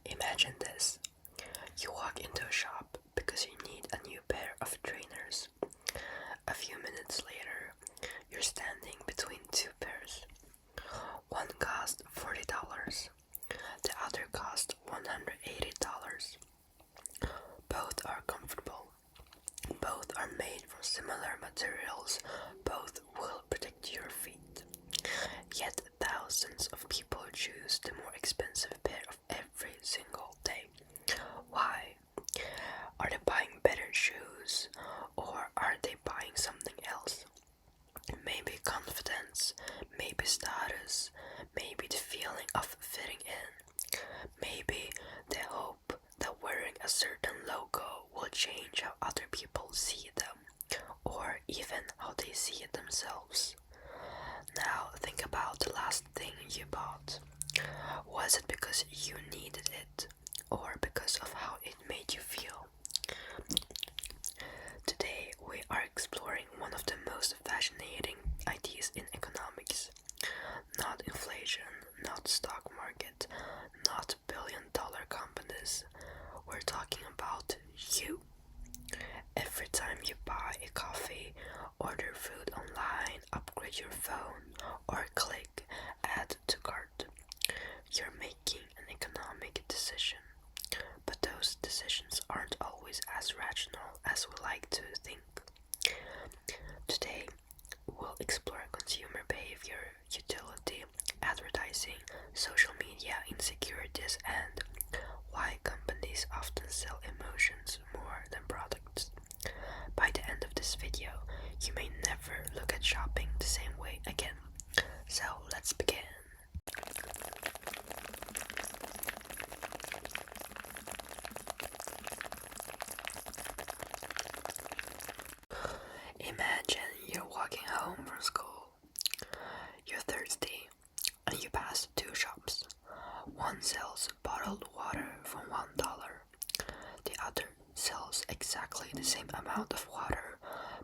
Imagine this. You walk into a shop because you need a new pair of trainers. A few minutes later, you're standing between two pairs. One cost $40, the other cost $180. Both are comfortable. Both are made from similar materials. Both will protect your feet. Yet thousands of people choose the more expensive pair of every single day. Why? Are they buying better shoes, or are they buying something else? Maybe confidence, maybe status, maybe the feeling of fitting in. Maybe they hope that wearing a certain logo will change how other people see them, or even how they see themselves. Now think about the last thing you bought. Was it because you needed it, or because of how it made you feel? Today we are exploring one of the most fascinating ideas in economics. Not inflation, not stock market, not billion-dollar companies. We're talking about you. Every time you buy a coffee, order food online, upgrade your phone, or click add to cart, you're making an economic decision. But those decisions aren't always as rational as we like to think. Today, we'll explore consumer behavior, utility, advertising, social media insecurities, and why companies often sell emotions more than products. By the end of this video, you may never look at shopping the same way again. So let's begin. Imagine you're walking home from school. You're thirsty and you pass two shops. One sells bottled water for $1. The other sells exactly the same amount of water,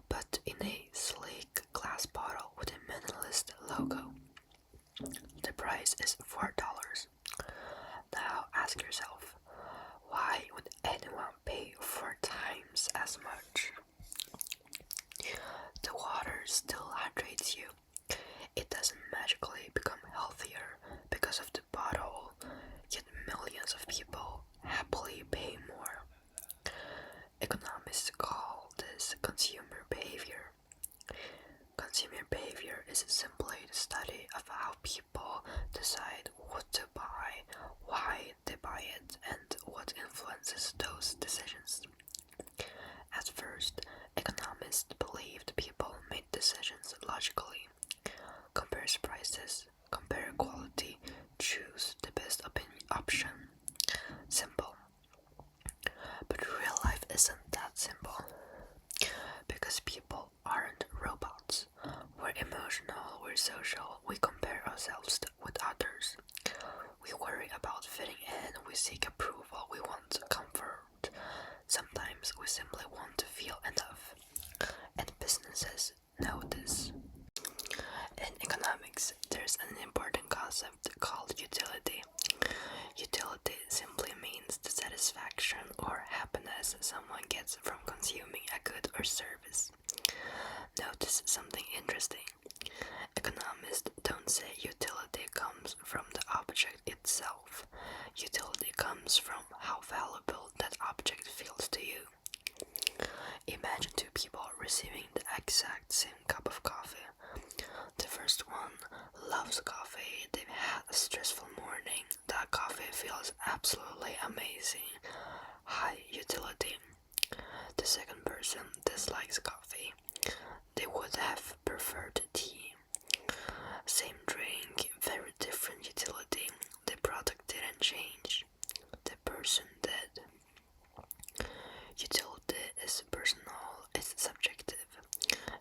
but in a sleek glass bottle with a minimalist logo. The price is $4. Now ask yourself, why would anyone pay 4 times as much? The water still hydrates you. It doesn't magically become healthier because of the bottle, yet millions of people happily pay more. Economists call this consumer behavior. Consumer behavior is simply the study of how people decide what to buy, why they buy it, and what influences those decisions. At first, economists believed people made decisions logically. Compare prices, compare quality, choose the best option. Simple. But real life isn't that simple. Because people aren't robots. We're emotional, we're social, we compare ourselves with others. We worry about fitting in, we seek approval, we want comfort. Sometimes we simply want to feel enough. And businesses know this. In economics, there's an important concept called utility. Utility simply means the satisfaction or happiness someone gets from consuming a good or service. Notice something interesting. Economists don't say utility comes from the object itself. Utility comes from how valuable that object feels to you. Imagine two people receiving the exact same cup of coffee. The first one loves coffee. They've had a stressful morning. That coffee feels absolutely amazing. High utility. The second person dislikes coffee. They would have preferred tea. Same drink, very different utility. The product didn't change. The person did. Utility is personal, it's subjective,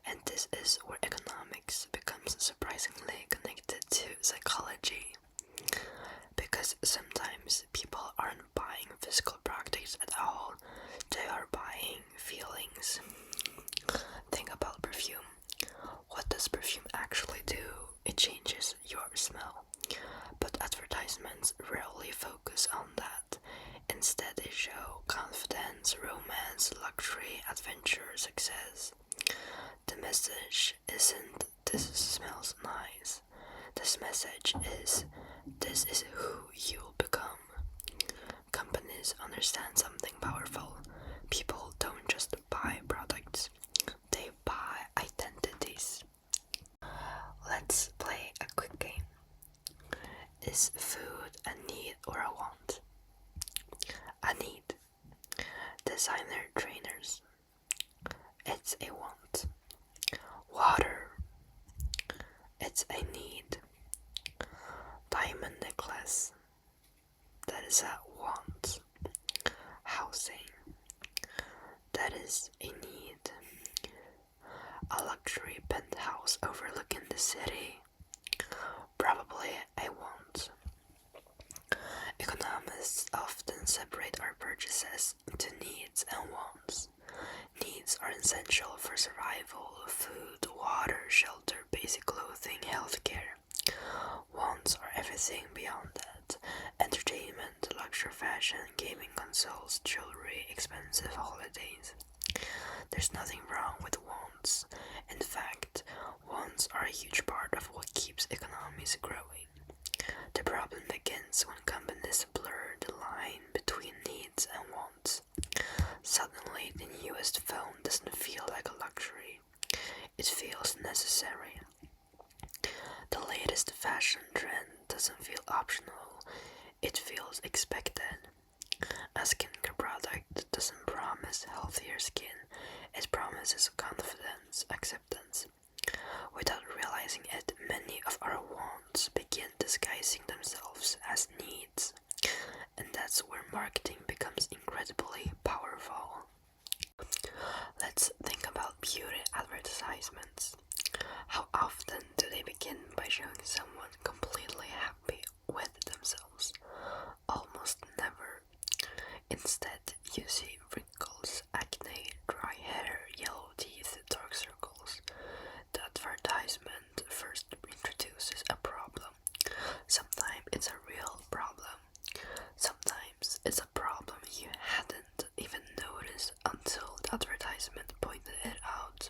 and this is where economics becomes surprisingly connected to psychology. Because sometimes people aren't buying physical products at all, they are buying feelings. Think about perfume. What does perfume actually do? It changes your smell. But advertisements rarely focus on that. Instead, they show confidence, romance, luxury, adventure, success. The message isn't "this smells nice." This message is "this is who you'll become." Companies understand something powerful. People don't just buy products, they buy identities. Let's play a quick game. Is food a need or a want? A need. Designer trainers. It's a want. Water. It's a need. Diamond necklace. That is a want. Housing. That is a need. A luxury penthouse overlooking the city. Probably a want. Economists often separate our purchases into needs and wants. Needs are essential for survival: food, water, shelter, basic clothing, healthcare. Wants are everything beyond that: entertainment, luxury fashion, gaming consoles, jewelry, expensive holidays. There's nothing wrong with wants. In fact, wants are a huge part of what keeps economies growing. The problem begins when companies blur the line between needs and wants. Suddenly, the newest phone doesn't feel like a luxury. It feels necessary. The latest fashion trend doesn't feel optional. It feels expected. A skincare product doesn't promise healthier skin. It promises confidence, acceptance. Without realizing it, many of our wants begin disguising themselves as needs. And that's where marketing becomes incredibly powerful. Let's think about beauty advertisements. How often do they begin by showing someone completely happy with themselves? Almost never. Instead, you see wrinkles, acne, dry hair, yellow teeth, dark circles. The advertisement first introduces a problem. Sometimes it's a real problem. Sometimes it's a problem you hadn't even noticed until the advertisement pointed it out.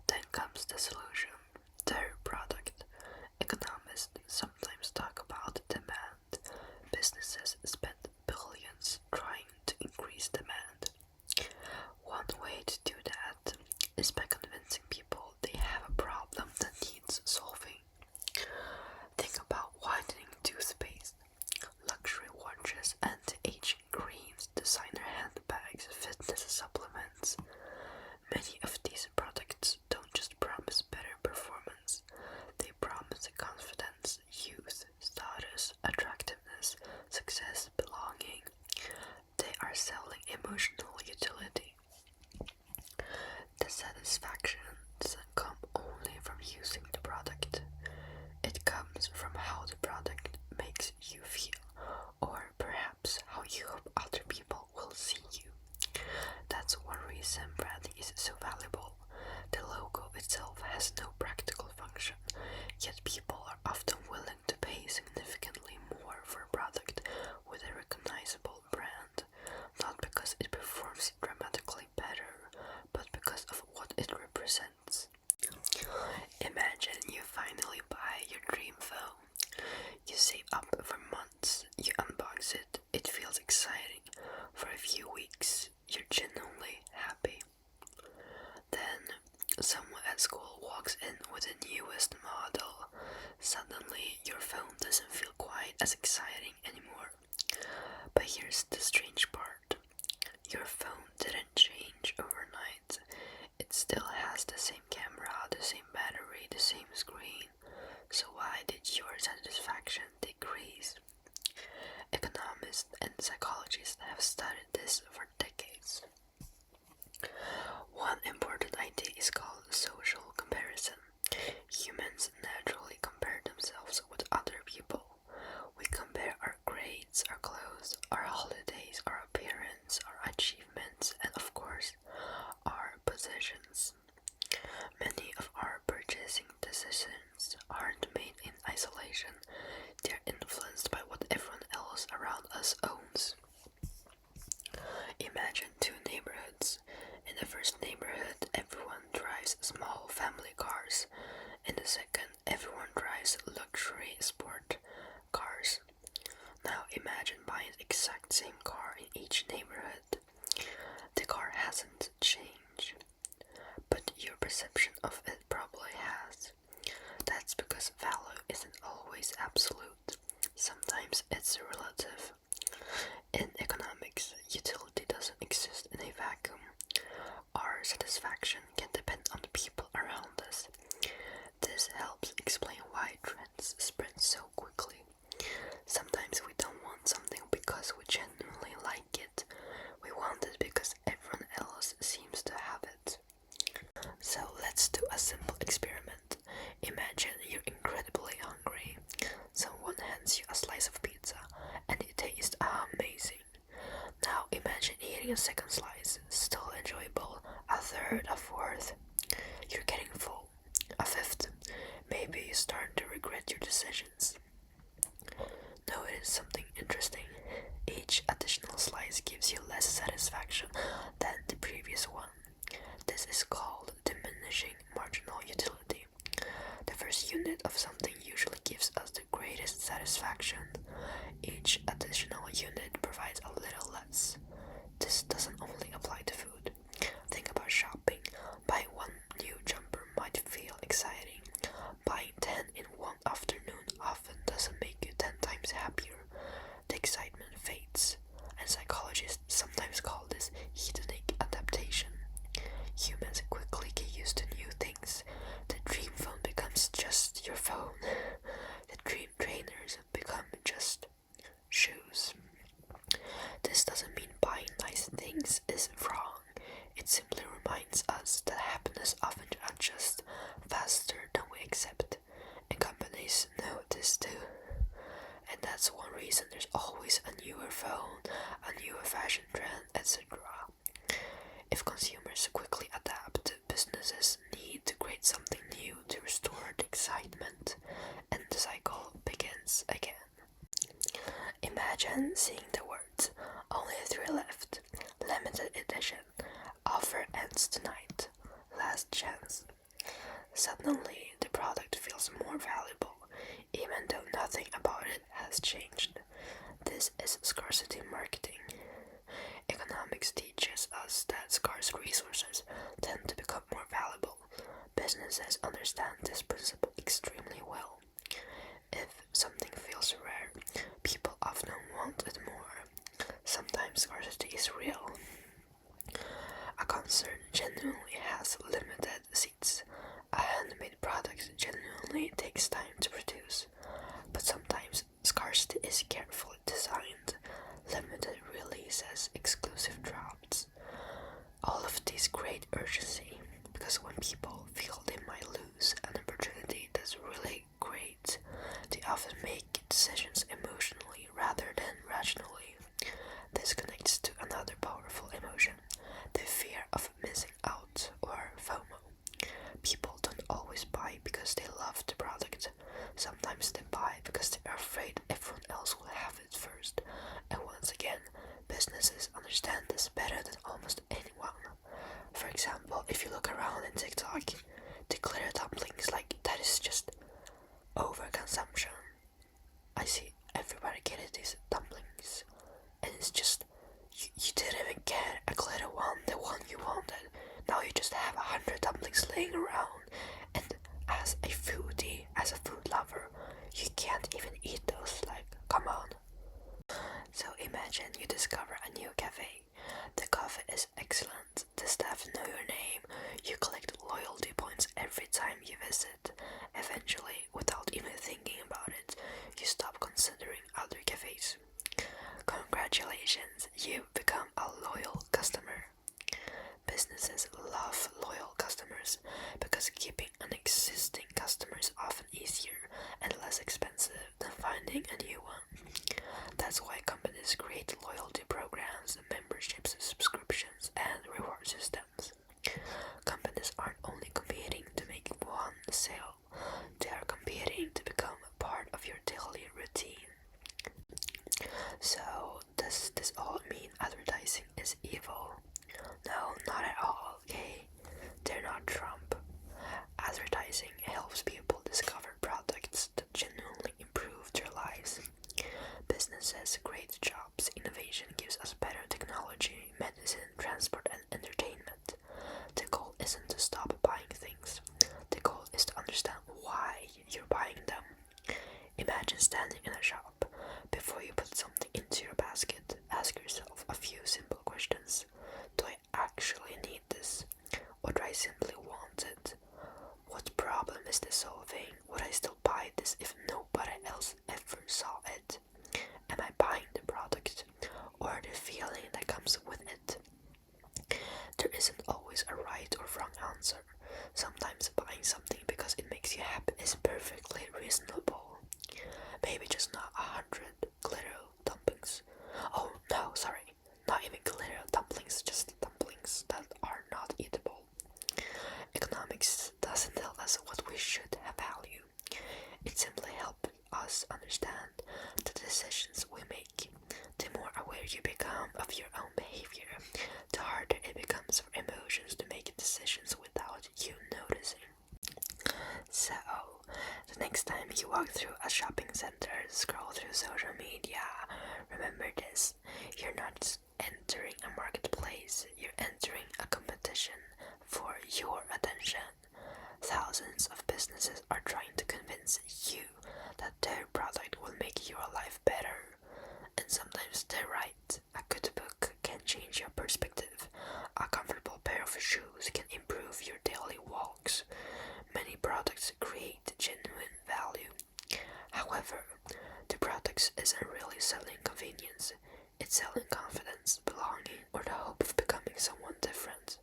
Then comes the solution: their product. Economists sometimes talk about demand. Businesses spend billions trying to increase demand. One way to do that is by convincing people they have a problem that needs solving. Think about whitening toothpaste, luxury watches, anti-aging creams, designer handbags, fitness supplements. Many of these products don't just promise better performance, they promise confidence, youth, status, attractiveness, success, belonging. They are selling emotional utility. The satisfaction doesn't come only from using the product. It comes from how the product makes you feel, or perhaps how you hope other people will see you. That's one reason branding is so valuable. The logo itself has no practical function, yet people are often willing to pay significantly more for a product with a recognizable brand, not because it performs dramatically better, but because of what it represents. Imagine you finally buy your dream phone. You save up for months, you unbox it, it feels exciting. For a few weeks, you're genuinely happy. Then, someone at school walks in with the newest model. Suddenly, your phone doesn't feel quite as exciting anymore. But here's the strange part. Your phone didn't change overnight. It still has the same camera, the same battery, the same screen. So why did your satisfaction decrease? Economists and psychologists have studied this for decades. One important idea is called social comparison. Humans naturally compare themselves with other people. We compare our grades, our clothes, our holidays, our appearance, our achievements, and of course, our possessions. Many of our purchasing decisions aren't made in isolation. They're influenced by what everyone else around us owns. imagine buying the exact same car in each neighborhood. The car hasn't changed, but your perception of it probably has. That's because value isn't always absolute. Sometimes it's relative. In economics, utility doesn't exist in a vacuum. Our satisfaction can depend on the people around us. This helps explain why trends spread so quickly. Sometimes we don't want something because we genuinely like it. We want it because everyone else seems to have it. So let's do a simple experiment. Imagine you're incredibly hungry. Someone hands you a slice of pizza and it tastes amazing. Now imagine eating a second slice, still enjoyable, a third, a fourth. You're getting full. A fifth. Maybe you start to regret your decisions. Notice something interesting. Each additional slice gives you less satisfaction than the previous one. This is called diminishing marginal utility. The first unit of something usually gives us the greatest satisfaction. Each additional unit provides a little less. This doesn't only apply to food. Think about shopping. Buying one new jumper might feel exciting. Buying 10 in one afternoon often doesn't make you 10 times happier. The excitement fades, and psychologists sometimes call this hedonic adaptation. Humans quickly get used to new things. The dream phone becomes just your phone. The dream trainers become just shoes. This doesn't mean buying nice things is wrong. It simply reminds us that happiness often adjusts faster than we accept. And companies know this too. And that's one reason there's always a newer phone, a newer fashion trend, etc. If consumers quickly adapt, businesses need to create something new to restore the excitement, and the cycle begins again. Imagine seeing the words, only 3 left, limited edition, offer ends tonight, last chance. Suddenly, the product feels more valuable, even though nothing about it has changed. This is scarcity marketing. Economics teaches us that scarce resources tend to become more valuable. Businesses understand this principle extremely well. If something feels rare, people often want it more. Sometimes scarcity is real. A concert genuinely has limited seats. A handmade product genuinely takes time to produce. But sometimes scarcity is carefully designed. Limited releases, exclusive drops. All of these create urgency, because when people feel they might lose an opportunity that's really great, they often make decisions emotionally rather than rationally. This connects to another powerful emotion, the fear of missing out, or FOMO. People don't always buy because they love the product. Sometimes they buy because they are afraid everyone else will have it first. And once again, businesses understand this better than almost anyone. For example, if you look around in TikTok, the glitter dumplings, like, that is just overconsumption. I see everybody getting these dumplings, and it's just, you didn't even get a glitter one, the one you wanted. Now you just have 100 dumplings laying around, and as a foodie, as a food lover, you can't even eat those, like, come on. So imagine you discover a new cafe. The coffee is excellent, the staff know your name, you collect loyalty points every time you visit. Eventually, without even thinking about it, you stop considering other cafes. Congratulations, you've become a loyal customer. Businesses love loyal customers because keeping an existing customer is often easier and less expensive than finding a new one. That's why companies create loyalty programs, memberships, subscriptions, and reward systems. Companies aren't only competing to make one sale, they are competing to become a part of your daily routine. So, does this all mean advertising is evil? No, not at all, okay? They're not Trump. Advertising helps people discover products that genuinely improve their lives. Business businesses create jobs. Innovation gives us better technology, medicine, transport, and entertainment. The goal isn't to stop buying things. The goal is to understand why you're buying them. Imagine standing in a shop. Before you put something into your basket, ask yourself a few simple questions. Do I actually need this? Or do I simply want it? What problem is this solving? Would I still buy this if nobody else ever saw it? Am I buying the product or the feeling that comes with it? There isn't always a right or wrong answer. Sometimes buying something because it makes you happy is perfectly reasonable. Maybe just not 100 glitter dumplings. Oh no, sorry, not even glitter dumplings, just dumplings that are not eatable. Economics doesn't tell us what we should have value. It simply helps us understand the decisions we make. The more aware you become of your own behavior, the harder it becomes for emotions to make decisions without you noticing. So, the next time you walk through a shopping center, scroll through social media, remember this: you're not entering a marketplace, you're entering a competition for your attention. Thousands of businesses are trying to convince you that their product will make your life better. And sometimes they're right. A good book can change your perspective. A comfortable pair of shoes can improve your daily walks. Many products create genuine value. However, the product isn't really selling convenience. It's selling confidence, belonging, or the hope of becoming someone different.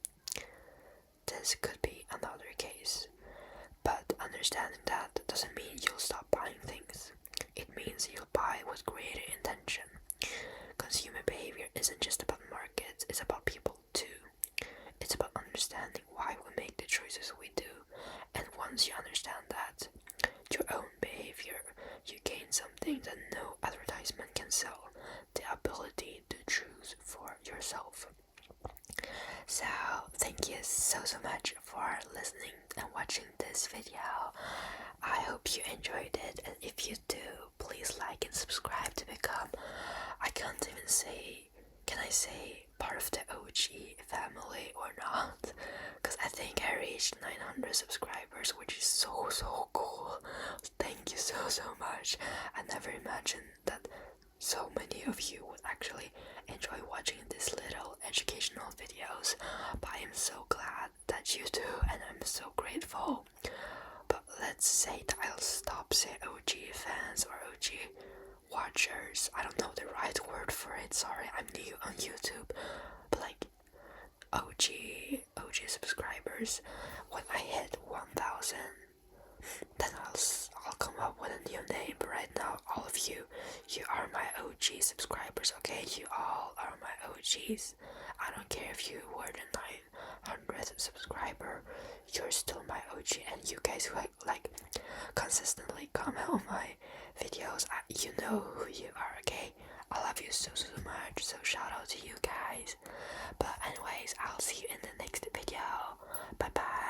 This could be another case. But understanding that doesn't mean you'll stop buying things. It means you'll buy with greater intention. Consumer behavior isn't just about markets, it's about people too. It's about understanding why we make the choices we do. And once you understand that, your own behavior, you gain something that no advertisement can sell: the ability to choose for yourself. So, thank you so much for listening and watching this video. I hope you enjoyed it, and if you do, please like and subscribe to become, I can't even say, can I say part of the OG family or not? Because I think I reached 900 subscribers, which is so cool. Thank you so much. I never imagined that so many of you would actually enjoy watching these little educational videos, but I am so glad that you do, and I'm so grateful. But let's say that I'll stop saying OG fans or OG watchers. I don't know the right word for it, sorry, I'm new on YouTube. But like OG subscribers, when I hit 1000, then I'll come up with a new name. But right now, all of you are my OG subscribers, okay? You all are my OGs. I don't care if you were the 900th subscriber, you're still my OG. And you guys who like consistently comment on my videos, you know who you are, okay? I love you so much, so shout out to you guys. But anyways, I'll see you in the next video. Bye bye.